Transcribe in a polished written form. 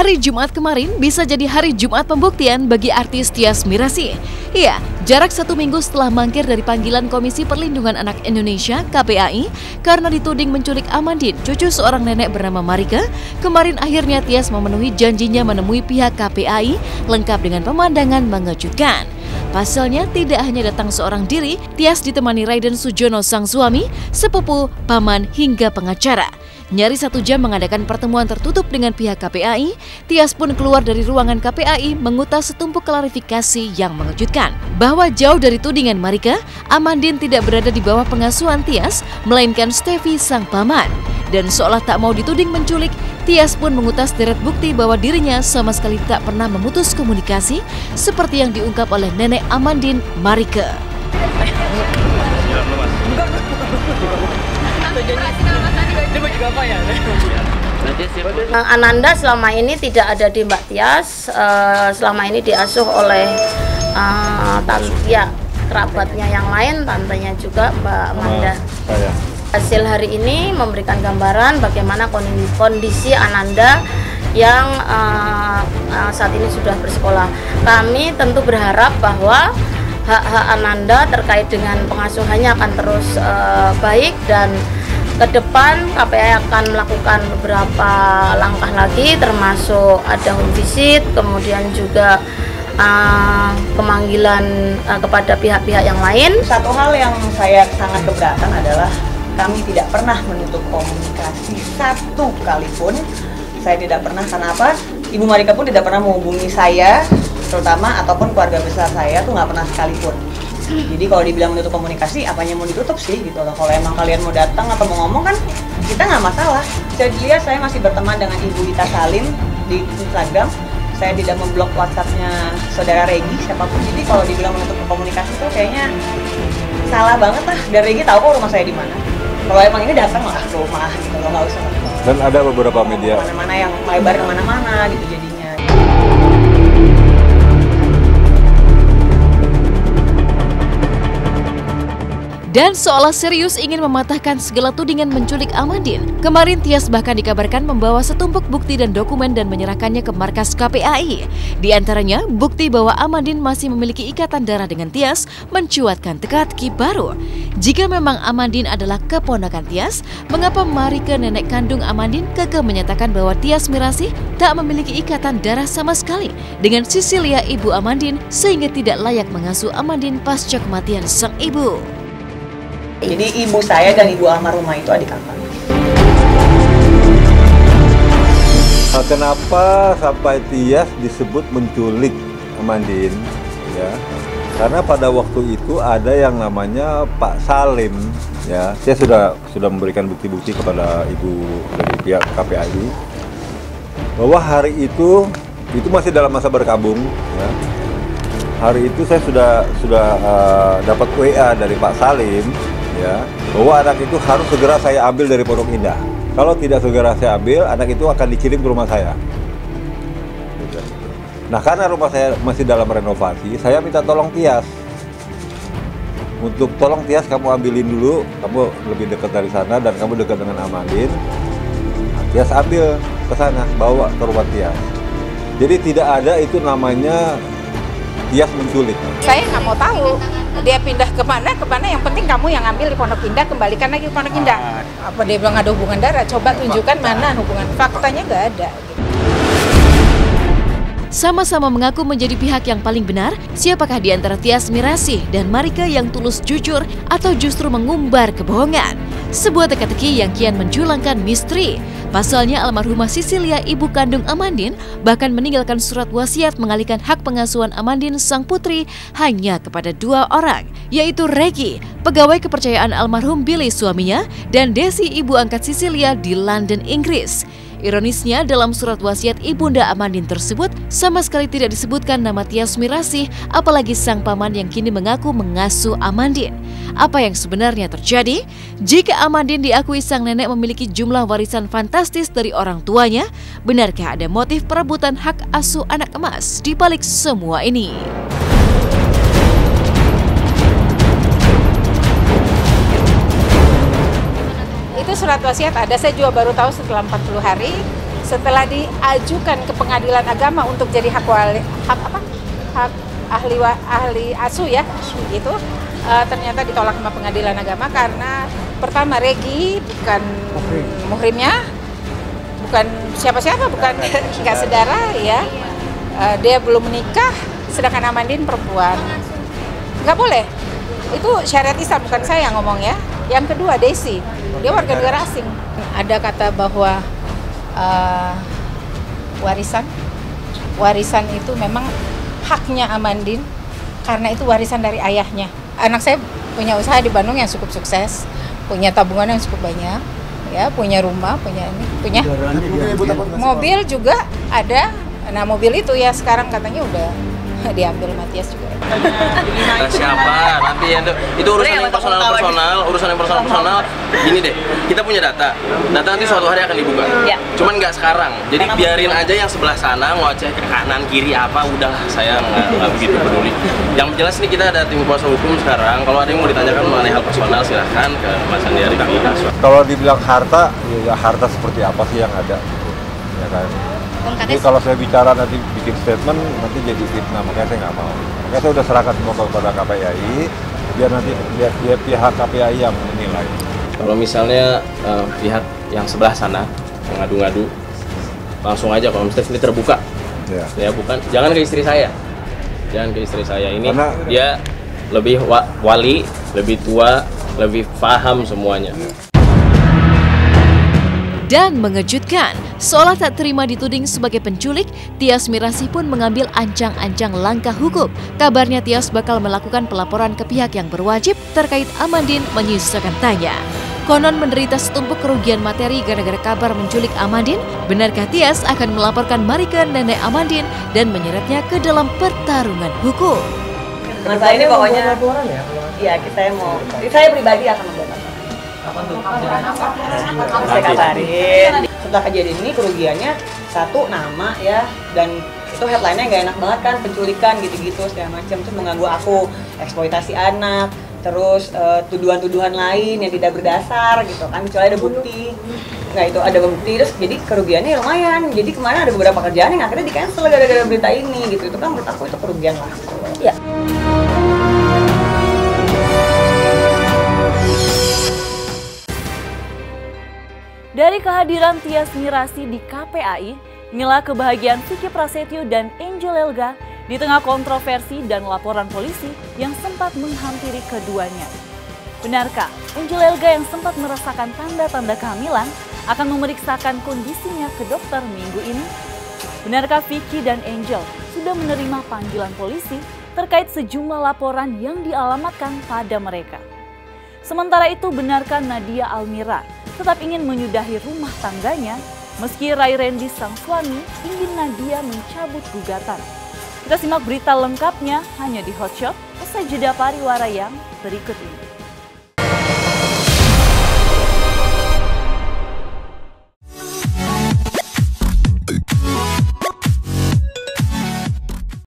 Hari Jumat kemarin bisa jadi hari Jumat pembuktian bagi artis Tyas Mirasih. Iya, jarak 1 minggu setelah mangkir dari panggilan Komisi Perlindungan Anak Indonesia (KPAI) karena dituding menculik Amandine, cucu seorang nenek bernama Marika, kemarin akhirnya Tyas memenuhi janjinya menemui pihak KPAI lengkap dengan pemandangan mengejutkan. Pasalnya tidak hanya datang seorang diri, Tyas ditemani Raiden Sujono sang suami, sepupu, paman hingga pengacara. Nyaris 1 jam mengadakan pertemuan tertutup dengan pihak KPAI, Tyas pun keluar dari ruangan KPAI mengutas setumpuk klarifikasi yang mengejutkan. Bahwa jauh dari tudingan Marika, Amandine tidak berada di bawah pengasuhan Tyas, melainkan Steffi sang paman. Dan seolah tak mau dituding menculik, Tyas pun mengutas deret bukti bahwa dirinya sama sekali tak pernah memutus komunikasi seperti yang diungkap oleh nenek Amandine, Marika. Ananda selama ini tidak ada di Mbak Tyas, selama ini diasuh oleh kerabatnya yang lain, tantenya juga Mbak Amanda. Hasil hari ini memberikan gambaran bagaimana kondisi Ananda yang saat ini sudah bersekolah. Kami tentu berharap bahwa hak-hak Ananda terkait dengan pengasuhannya akan terus baik, dan ke depan KPAI akan melakukan beberapa langkah lagi, termasuk ada home visit, kemudian juga pemanggilan kepada pihak-pihak yang lain. Satu hal yang saya sangat keberatan adalah kami tidak pernah menutup komunikasi satu kali pun. Saya tidak pernah, karena apa? Ibu Marika pun tidak pernah menghubungi saya, terutama ataupun keluarga besar saya tuh nggak pernah sekalipun. Jadi kalau dibilang menutup komunikasi, apanya mau ditutup sih gitu loh. Kalau emang kalian mau datang atau mau ngomong kan kita nggak masalah. Bisa dilihat saya masih berteman dengan Ibu Ita Salim di Instagram. Saya tidak memblok WhatsApp-nya saudara Regi siapapun. Jadi kalau dibilang menutup komunikasi tuh kayaknya salah banget lah. Dan Regi tahu kok rumah saya di mana. Kalau emang ini datang lah ke rumah gitu loh, nggak usah. Dan ada beberapa media mana-mana yang melebar kemana-mana gitu jadinya. Dan seolah serius ingin mematahkan segala tudingan menculik Amandine, kemarin Tyas bahkan dikabarkan membawa setumpuk bukti dan dokumen dan menyerahkannya ke markas KPAI. Di antaranya, bukti bahwa Amandine masih memiliki ikatan darah dengan Tyas mencuatkan teka-teki baru. Jika memang Amandine adalah keponakan Tyas, mengapa Marika, nenek kandung Amandine, kekeh menyatakan bahwa Tyas Mirasih tak memiliki ikatan darah sama sekali dengan Cecilia, ibu Amandine, sehingga tidak layak mengasuh Amandine pasca kematian sang ibu. Jadi ibu saya dan ibu almarhumah itu adik kakak. Kenapa sampai Tyas disebut menculik Amandine? Ya, karena pada waktu itu ada yang namanya Pak Salim. Ya, saya sudah memberikan bukti-bukti kepada ibu dari pihak KPAI bahwa hari itu masih dalam masa berkabung. Ya. Hari itu saya sudah dapat WA dari Pak Salim. Ya, bahwa anak itu harus segera saya ambil dari Pondok Indah. Kalau tidak segera saya ambil, anak itu akan dikirim ke rumah saya. Nah, karena rumah saya masih dalam renovasi, saya minta tolong Tyas. Untuk tolong Tyas, kamu ambilin dulu, kamu lebih dekat dari sana dan kamu dekat dengan Amandine. Nah, Tyas ambil ke sana, bawa ke rumah Tyas. Jadi tidak ada itu namanya Tyas menculik. Saya nggak mau tahu dia pindah kemana, yang penting kamu yang ambil di Pondok Indah, kembalikan lagi ke Pondok Indah. Apa dia bilang ada hubungan darah? Coba tunjukkan mana hubungan, faktanya nggak ada. Sama-sama mengaku menjadi pihak yang paling benar, siapakah di antara Tyas Mirasih dan Marika yang tulus jujur atau justru mengumbar kebohongan? Sebuah teka-teki yang kian menjulangkan misteri. Pasalnya almarhumah Cecilia, ibu kandung Amandine, bahkan meninggalkan surat wasiat mengalihkan hak pengasuhan Amandine sang putri hanya kepada 2 orang, yaitu Regi, pegawai kepercayaan almarhum Billy suaminya, dan Desi, ibu angkat Cecilia di London, Inggris. Ironisnya, dalam surat wasiat ibunda Amandine tersebut sama sekali tidak disebutkan nama Tyas Mirasih, apalagi sang paman yang kini mengaku mengasuh Amandine. Apa yang sebenarnya terjadi? Jika Amandine diakui sang nenek memiliki jumlah warisan fantastis dari orang tuanya, benarkah ada motif perebutan hak asuh anak emas di balik semua ini? Itu surat wasiat ada, saya juga baru tahu setelah 40 hari. setelah diajukan ke pengadilan agama untuk jadi hak ahli asuh ya, gitu, ternyata ditolak sama pengadilan agama karena pertama Regi bukan muhrimnya, bukan siapa-siapa, bukan nggak sedara ya, dia belum menikah, sedangkan Amandine perempuan, nggak boleh. Itu syariat Islam, bukan saya yang ngomong ya. Yang kedua Desi, dia warga negara asing. Ada kata bahwa warisan itu memang haknya Amandine karena itu warisan dari ayahnya. Anak saya punya usaha di Bandung yang cukup sukses, punya tabungan yang cukup banyak, ya, punya rumah, punya mobil juga ada. Nah, mobil itu ya sekarang katanya udah diambil Matias juga. Siapa nanti ya, itu urusan yang personal. Gini deh, kita punya data nanti suatu hari akan dibuka ya. Cuman nggak sekarang, jadi biarin aja yang sebelah sana ngoceh ke kanan kiri apa, udahlah, saya nggak begitu peduli. Yang jelas nih, kita ada tim kuasa hukum sekarang, kalau ada yang mau ditanyakan mengenai hal personal silahkan ke Mas Andi Arief. Kalau dibilang harta, ya harta seperti apa sih yang ada, ya kan? Jadi kalau saya bicara nanti bikin statement, nanti jadi fitnah, makanya saya nggak mau. Makanya saya udah serahkan semua kepada KPAI, biar nanti pihak KPAI yang menilai. Kalau misalnya pihak yang sebelah sana mengadu-ngadu, langsung aja kalau misalnya ini terbuka, ya bukan, jangan ke istri saya, ini karena dia lebih wali, lebih tua, lebih paham semuanya. Dan mengejutkan, seolah tak terima dituding sebagai penculik, Tyas Mirasih pun mengambil ancang-ancang langkah hukum. Kabarnya Tyas bakal melakukan pelaporan ke pihak yang berwajib terkait Amandine menyisakan tanya. Konon menderita setumpuk kerugian materi gara-gara kabar menculik Amandine. Benarkah Tyas akan melaporkan Marike, nenek Amandine, dan menyeretnya ke dalam pertarungan hukum? Masalah ini pokoknya, iya saya pribadi akan membuat laporan. Saya kabarin. Setelah kejadian ini kerugiannya 1 nama ya, dan itu headline-nya nggak enak banget kan, penculikan gitu-gitu segala macam, terus mengganggu aku, eksploitasi anak, terus tuduhan-tuduhan lain yang tidak berdasar gitu kan, kecuali ada bukti. Nggak, itu ada bukti, terus jadi kerugiannya lumayan. Jadi kemarin ada beberapa kerjaan yang akhirnya di-cancel gara-gara berita ini gitu. Itu kan menurut aku itu kerugian lah gitu. Ya. Dari kehadiran Tyas Mirasih di KPAI, inilah kebahagiaan Vicky Prasetyo dan Angel Elga di tengah kontroversi dan laporan polisi yang sempat menghampiri keduanya. Benarkah Angel Elga yang sempat merasakan tanda-tanda kehamilan akan memeriksakan kondisinya ke dokter minggu ini? Benarkah Vicky dan Angel sudah menerima panggilan polisi terkait sejumlah laporan yang dialamatkan pada mereka? Sementara itu, benarkah Nadia Almira tetap ingin menyudahi rumah tangganya meski Ray Randy sang suami ingin Nadia mencabut gugatan? Kita simak berita lengkapnya hanya di Hotshot usai jeda pariwara yang berikut ini.